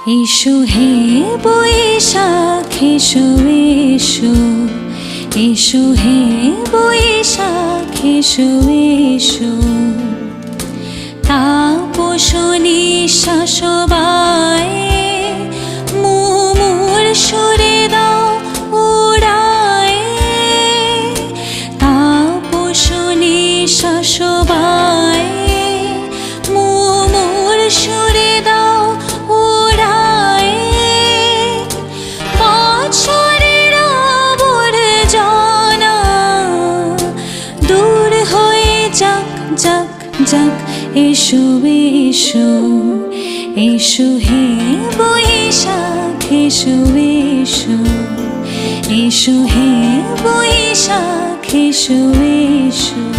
এসো হে বৈশাখ এসো এসো, এসো হে বৈশাখ এসো এসো। তাপস নিঃশ্বাস বায়ে মুমুর সুরে দাও উড়ায়ে। তাপস নিঃশ্বাস বায়ে মুমুর সুরে দাও উড়ায়ে। বছরের আবর্জনা দূর হয়ে যাক যাক যাক। এসো এসো, এসো হে বৈশাখ এসো এসো, এসো হে বৈশাখ এসো এসো।